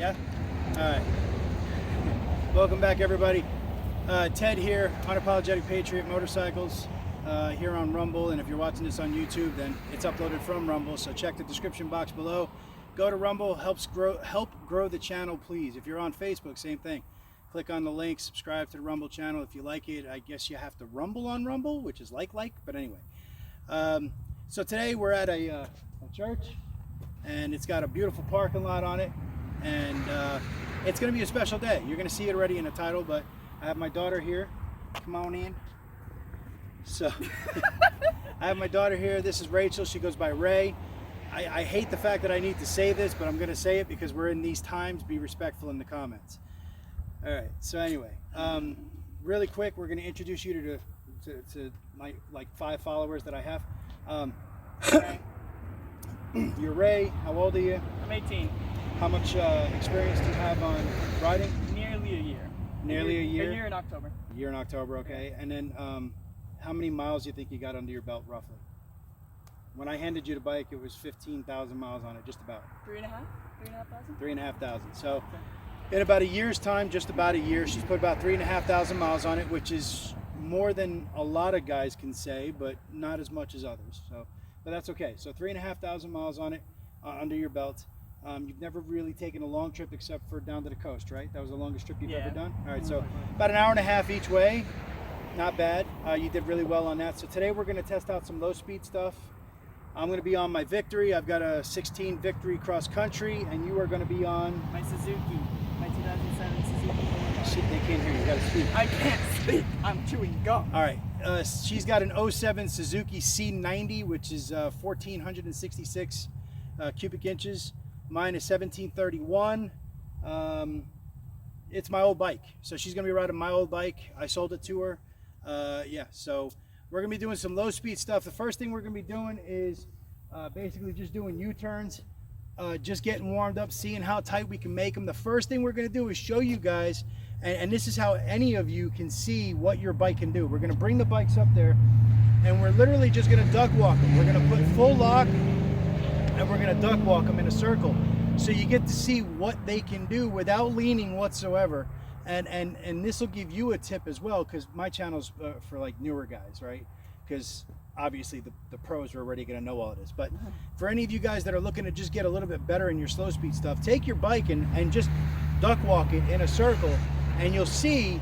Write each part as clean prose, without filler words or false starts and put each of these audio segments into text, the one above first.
Yeah? Alright. Welcome back, everybody. Ted here, Unapologetic Patriot Motorcycles, here on Rumble. And if you're watching this on YouTube, then it's uploaded from Rumble. So check the description box below. Go to Rumble, help grow the channel, please. If you're on Facebook, same thing. Click on the link, subscribe to the Rumble channel. If you like it, I guess you have to rumble on Rumble, which is like, but anyway. So today we're at a church, and it's got a beautiful parking lot on it, and it's going to be a special day. You're going to see it already in the title, but I have my daughter here. Come on in. So I have my daughter here. This is Rachel. She goes by Ray. I hate the fact that I need to say this, but I'm going to say it because we're in these times. Be respectful in the comments. All right. So anyway, really quick, we're going to introduce you to my like 5 followers that I have. You're Ray. How old are you? I'm 18. How much experience do you have on riding? Nearly a year. Nearly a year? A year in October. A year in October, okay. And then how many miles do you think you got under your belt, roughly? When I handed you the bike, it was 15,000 miles on it, just about. 3,500? 3,500. So in about a year's time, just about a year, she's put about 3,500 miles on it, which is more than a lot of guys can say, but not as much as others. So, but that's okay. So 3,500 miles on it, under your belt. You've never really taken a long trip except for down to the coast, right? That was the longest trip you've ever done? All right, so about an hour and a half each way. Not bad. You did really well on that. So today we're going to test out some low speed stuff. I'm going to be on my Victory. I've got a 16 Victory cross country, and you are going to be on My Suzuki. My 2007 Suzuki. Shit, they can't hear you. You got to speak. I can't speak. I'm chewing gum. All right. She's got an 07 Suzuki C90, which is 1,466 cubic inches. Mine is 1731. It's my old bike, so she's gonna be riding my old bike. I sold it to her. Yeah, so we're gonna be doing some low speed stuff. The first thing we're gonna be doing is basically just doing U-turns, just getting warmed up, seeing how tight we can make them. The first thing we're gonna do is show you guys, and this is how any of you can see what your bike can do. We're gonna bring the bikes up there, and we're literally just gonna duck walk them. We're gonna put full lock, and we're going to duck walk them in a circle, so you get to see what they can do without leaning whatsoever. And this will give you a tip as well, because my channel's for like newer guys, right? Because obviously the pros are already going to know all of this, but for any of you guys that are looking to just get a little bit better in your slow speed stuff, take your bike and just duck walk it in a circle, and you'll see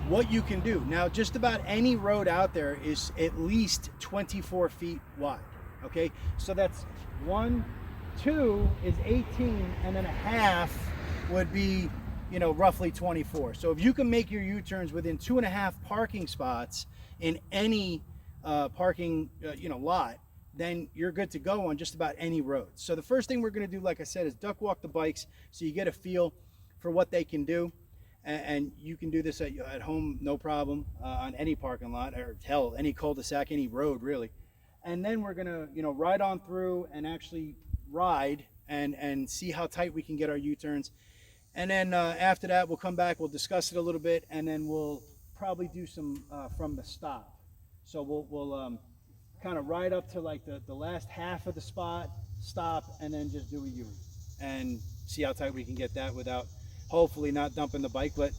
what you can do. Now, just about any road out there is at least 24 feet wide. Okay, so that's 1, 2 is 18, and then a half would be, you know, roughly 24. So if you can make your U-turns within 2.5 parking spots in any parking lot, then you're good to go on just about any road. So the first thing we're going to do, like I said, is duck walk the bikes, so you get a feel for what they can do. And you can do this at home, no problem, on any parking lot, or hell, any cul-de-sac, any road really. And then we're gonna, ride on through and actually ride and see how tight we can get our U-turns. And then after that, we'll come back, we'll discuss it a little bit, and then we'll probably do some from the stop. So we'll kind of ride up to like the last half of the spot, stop, and then just do a U, and see how tight we can get that without, hopefully, not dumping the bike. But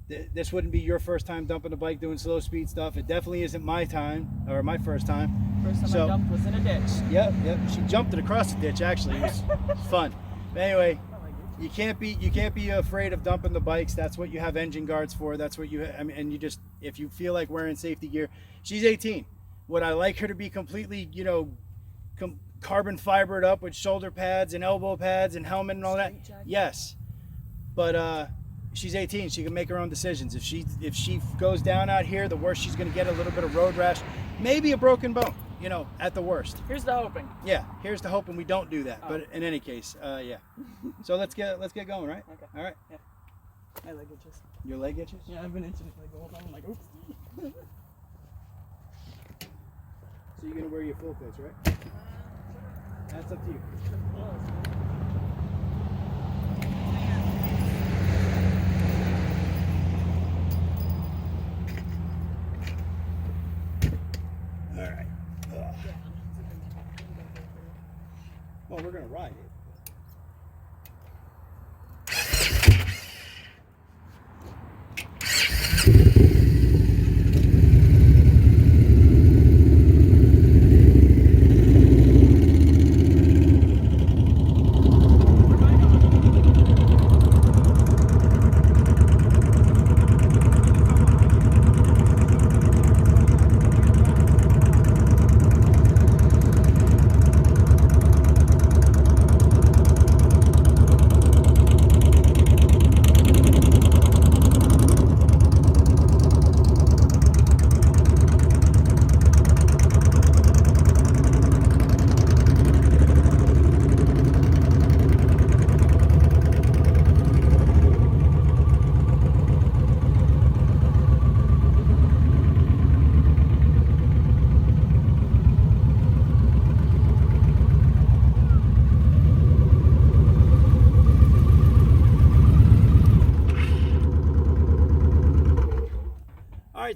this wouldn't be your first time dumping the bike doing slow speed stuff. It definitely isn't my time, or my first time. First time I jumped was in a ditch. Yep. She jumped it across the ditch. Actually, it was fun. But anyway, you can't be afraid of dumping the bikes. That's what you have engine guards for. That's what and you just, if you feel like wearing safety gear. She's 18. Would I like her to be completely, carbon fibered up with shoulder pads and elbow pads and helmet and all that? Yes. But she's 18. She can make her own decisions. If she goes down out here, the worst she's going to get a little bit of road rash, maybe a broken bone, at the worst. Here's the hoping. Yeah, here's the hoping we don't do that. But in any case, yeah. So let's get going, right? Okay. All right. Yeah. My leg itches. Your leg itches? Yeah, I've been itching it like the whole time. I'm like, oops. So you're gonna wear your full face, right? That's up to you. Well, we're going to ride it.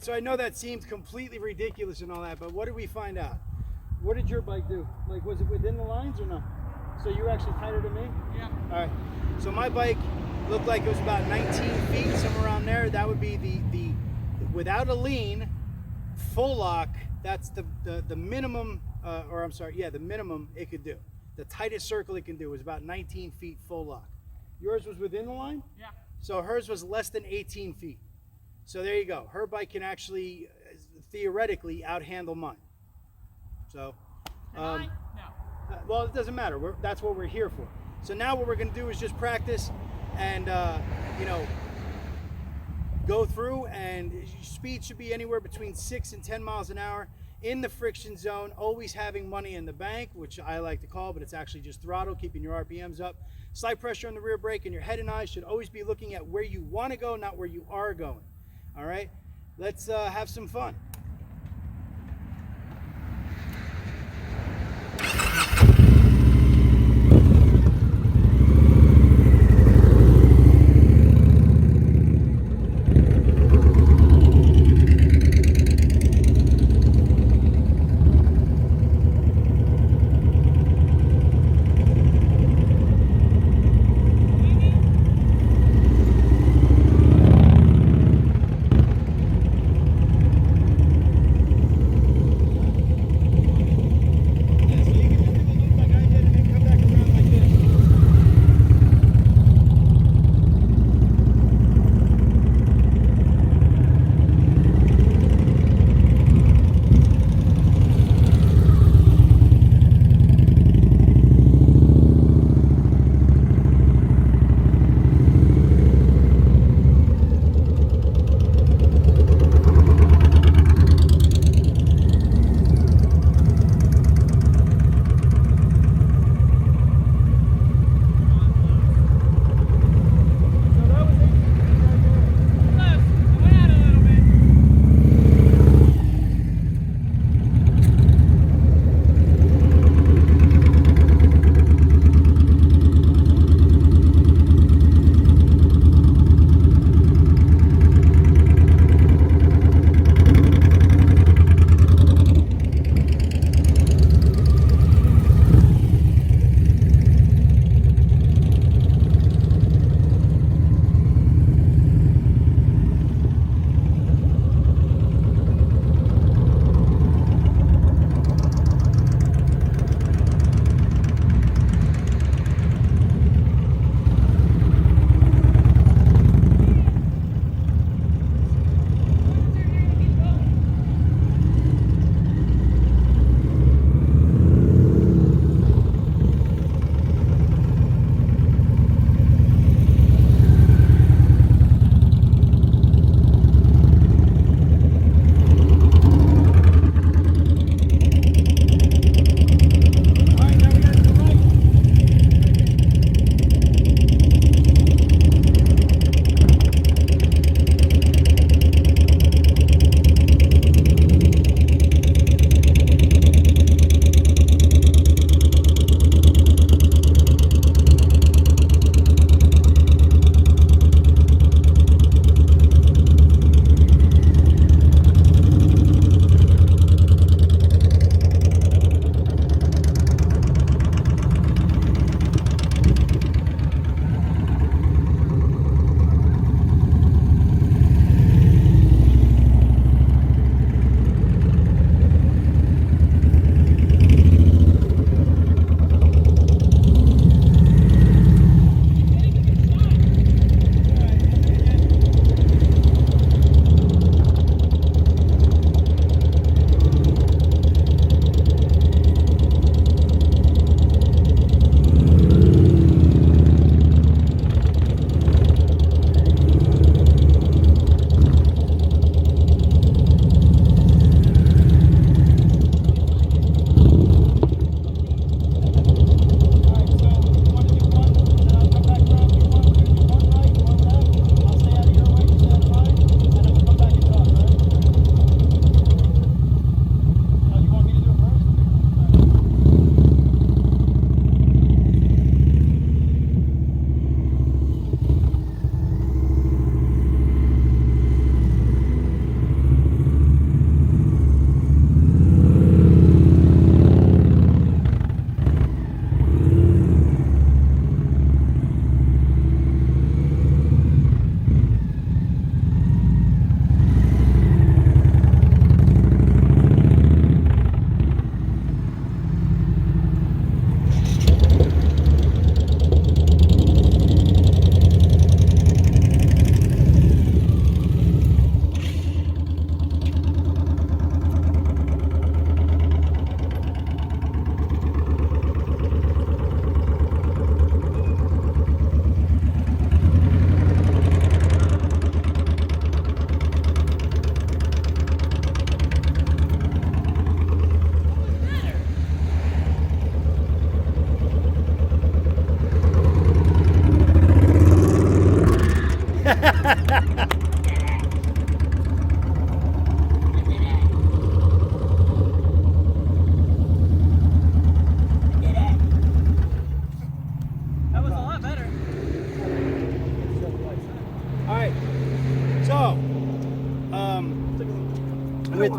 right, so I know that seemed completely ridiculous and all that, but what did we find out? What did your bike do? Like, was it within the lines or no? So you were actually tighter than me? Yeah. All right. So my bike looked like it was about 19 feet, somewhere around there. That would be the without a lean, full lock. That's the minimum, or I'm sorry, yeah, the minimum it could do. The tightest circle it can do is about 19 feet full lock. Yours was within the line? Yeah. So hers was less than 18 feet. So there you go. Her bike can actually, theoretically, outhandle mine. So, Can I? No. well, it doesn't matter. That's what we're here for. So now what we're going to do is just practice and, you know, go through, and speed should be anywhere between 6 and 10 miles an hour in the friction zone, always having money in the bank, which I like to call, but it's actually just throttle, keeping your RPMs up. Slight pressure on the rear brake, and your head and eyes should always be looking at where you want to go, not where you are going. All right, let's have some fun.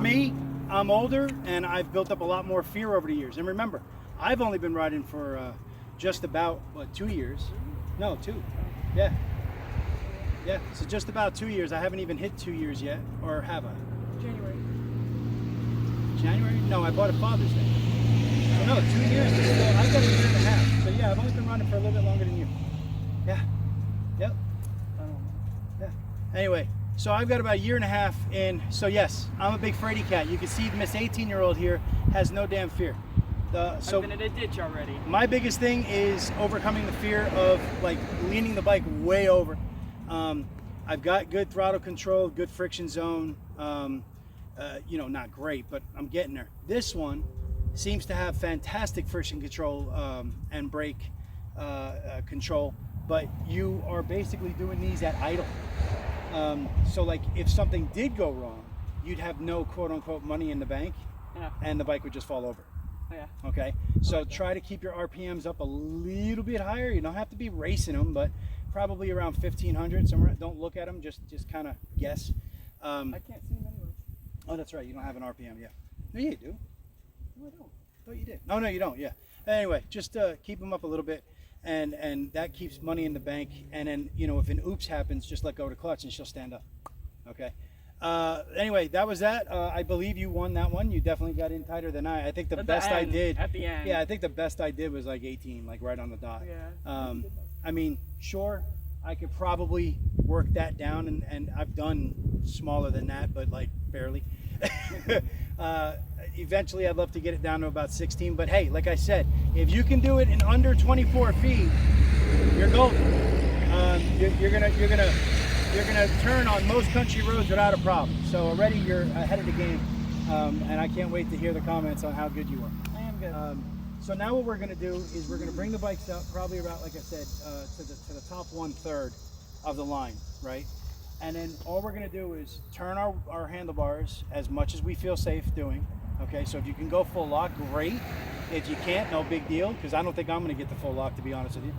me, I'm older and I've built up a lot more fear over the years. And remember, I've only been riding for just about, what, 2 years? No, 2. Yeah. Yeah, so just about 2 years. I haven't even hit 2 years yet, or have I? January. January? No, I bought it Father's Day. So no, 2 years is still, I've got a year and a half. So yeah, I've only been running for a little bit longer than you. Yeah. Yep. I don't know. Yeah. Anyway, so I've got about a year and a half in. So yes, I'm a big fraidy cat. You can see Miss 18-year-old here has no damn fear. So I've been in a ditch already. my biggest thing is overcoming the fear of like leaning the bike way over. I've got good throttle control, good friction zone. You know, not great, but I'm getting there. This one seems to have fantastic friction control and brake control, but you are basically doing these at idle. So like if something did go wrong, you'd have no quote unquote money in the bank, Yeah. and the bike would just fall over. Yeah. Okay, so try to keep your RPMs up a little bit higher. You don't have to be racing them, but probably around 1500 somewhere. Don't look at them, just kind of guess. I can't see him anyways. Oh, that's right, you don't have an RPM yet. No, you do. No, I don't. Oh, you did. Oh, no, you don't. Yeah. Anyway, just keep them up a little bit, and that keeps money in the bank. And then, you know, if an oops happens, just let go of the clutch and she'll stand up. Okay. Anyway, that was that. I believe you won that one. You definitely got in tighter than I. I think the At best I end, did. At the end. Yeah, I think the best I did was like 18, like right on the dot. Yeah. I mean, sure, I could probably work that down, and I've done smaller than that, but like barely. Eventually, I'd love to get it down to about 16. But hey, like I said, if you can do it in under 24 feet, you're golden. You're gonna turn on most country roads without a problem. So already you're ahead of the game, and I can't wait to hear the comments on how good you are. I am good. So now what we're going to do is we're going to bring the bikes up probably about, like I said, to the top 1/3 of the line, right? And then all we're going to do is turn our handlebars as much as we feel safe doing. Okay, so if you can go full lock, great. If you can't, no big deal, because I don't think I'm going to get the full lock, to be honest with you.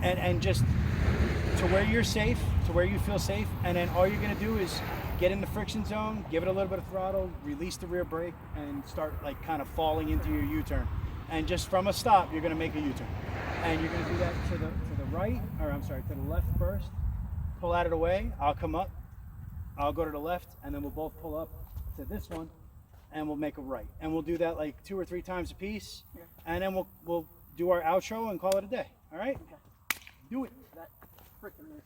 And just to where you're safe, to where you feel safe, and then all you're going to do is get in the friction zone, give it a little bit of throttle, release the rear brake, and start like kind of falling into your U-turn. And just from a stop, you're going to make a U-turn. And you're going to do that to the right, or I'm sorry, to the left first. Pull out of the way. I'll come up. I'll go to the left, and then we'll both pull up to this one, and we'll make a right. And we'll do that like 2 or 3 times a piece, Yeah. and then we'll do our outro and call it a day. All right? Okay. Do it. That freaking is.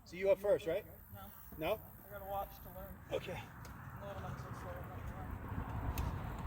So you up first, right? No. No? I gotta watch to learn. Okay. No, I'm not so slow. I'm not gonna lie.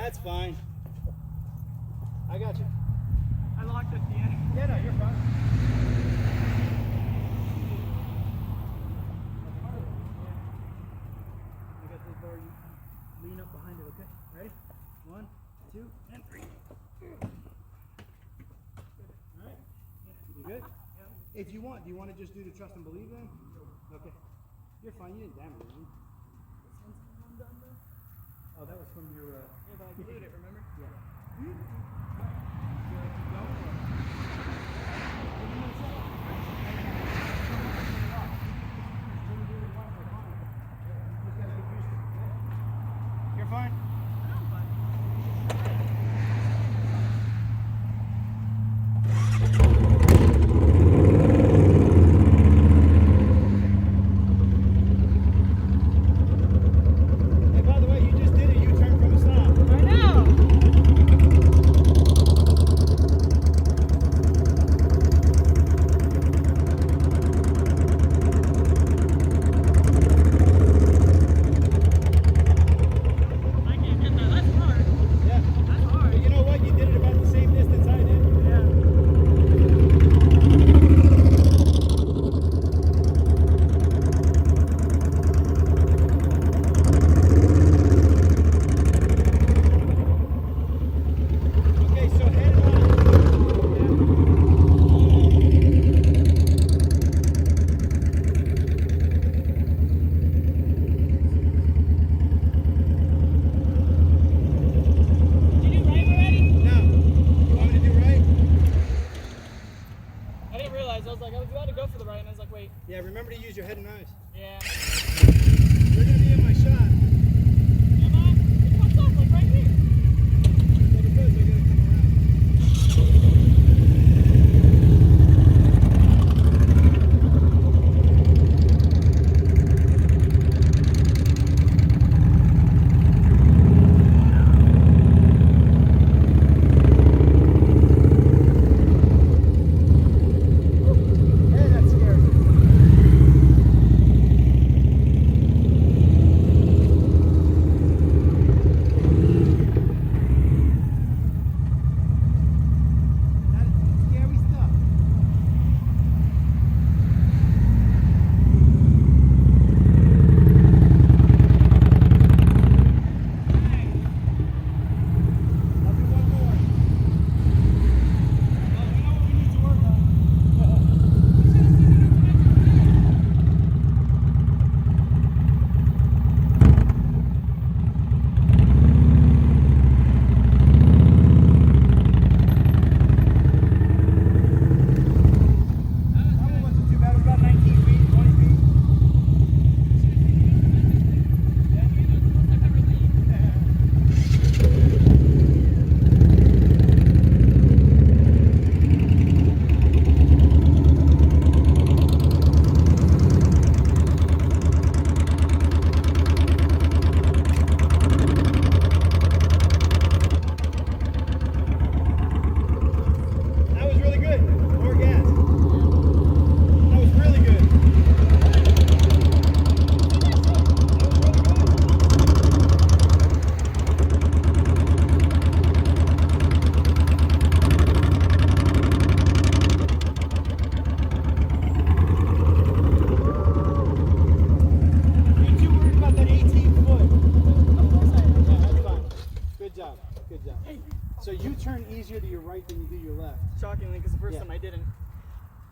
That's fine. I got you. I locked at the end. Yeah, no, you're fine. I got this bar. You lean up behind it, okay? Ready? 1, 2, and 3. Alright. You good? Hey, do you want to just do the trust and believe then? Okay. You're fine. You didn't damage anything. Oh, that was from your. Yeah, but I glued it, remember? Yeah. Alright. You want to keep going? Or? Give me 1 second. You're fine. Hey, by the way, you just did a U-turn from a stop. I know. I can't get that. That's hard. Yeah. That's hard. But you know what? You did it about the same distance I did. Yeah. Okay, so head on. Did you do right already? Now, you want me to do right? I didn't realize. I was like, I was about to go for the right, and I was like, wait. Yeah, remember to use your head and eyes. Yeah. You're gonna be in my shot. Am I? It cuts off like right here. Well, because I gotta come around. Hey, that's scary. That's scary stuff. I'll do one more. Well, we know what we need to work on. That one wasn't too bad. It was about 19 feet, 20 feet. That was really good. More gas. That was really good. That was really good. You're too worried about that 18 foot. Of course I am. Yeah, that's fine. Good job. Good job. So you turn easier to your right than you do your left. Shockingly, because the first Yeah. time I didn't.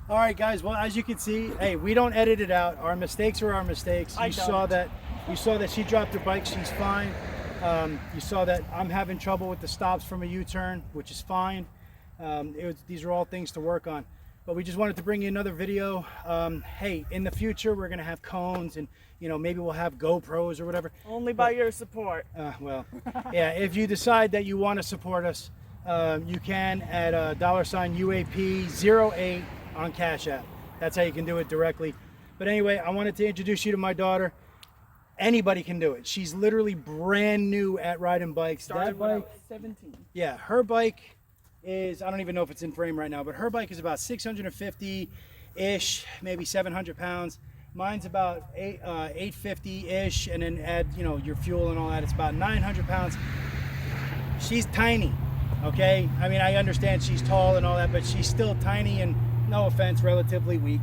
All right, guys. Well, as you can see, hey, we don't edit it out. Our mistakes are our mistakes. I You saw don't. that. You saw that she dropped her bike. She's fine. You saw that I'm having trouble with the stops from a U-turn, which is fine. These are all things to work on. But we just wanted to bring you another video. Hey, in the future, we're gonna have cones, and maybe we'll have GoPros or whatever. Only by your support. Well, yeah. If you decide that you want to support us, you can at $ UAP08 on Cash App. That's how you can do it directly. But anyway, I wanted to introduce you to my daughter. Anybody can do it. She's literally brand new at riding bikes. Started That when I bike, was 17. yeah, her bike is, I don't even know if it's in frame right now, but her bike is about 650-ish, maybe 700 pounds. Mine's about 850-ish, and then add, your fuel and all that, it's about 900 pounds. she's tiny, okay? I mean, I understand she's tall and all that, but she's still tiny and, no offense, relatively weak.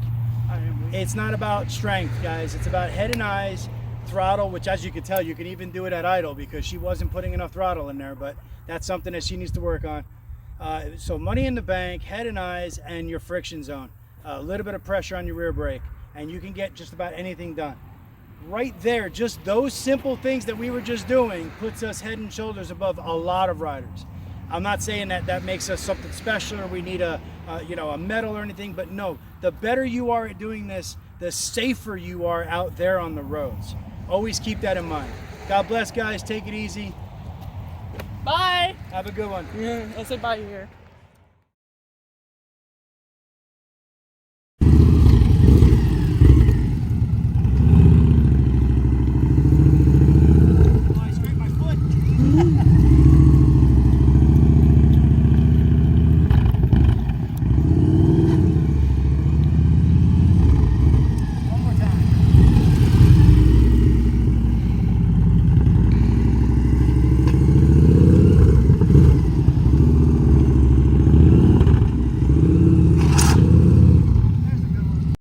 I am weak. It's not about strength, guys. It's about head and eyes, throttle, which as you can tell, you can even do it at idle because she wasn't putting enough throttle in there, but that's something that she needs to work on. So money in the bank, head and eyes, and your friction zone. A little bit of pressure on your rear brake, and you can get just about anything done. Right there, just those simple things that we were just doing puts us head and shoulders above a lot of riders. I'm not saying that that makes us something special or we need a medal or anything, but no, the better you are at doing this, the safer you are out there on the roads. Always keep that in mind. God bless, guys. Take it easy. Bye. Have a good one. I'll say bye here.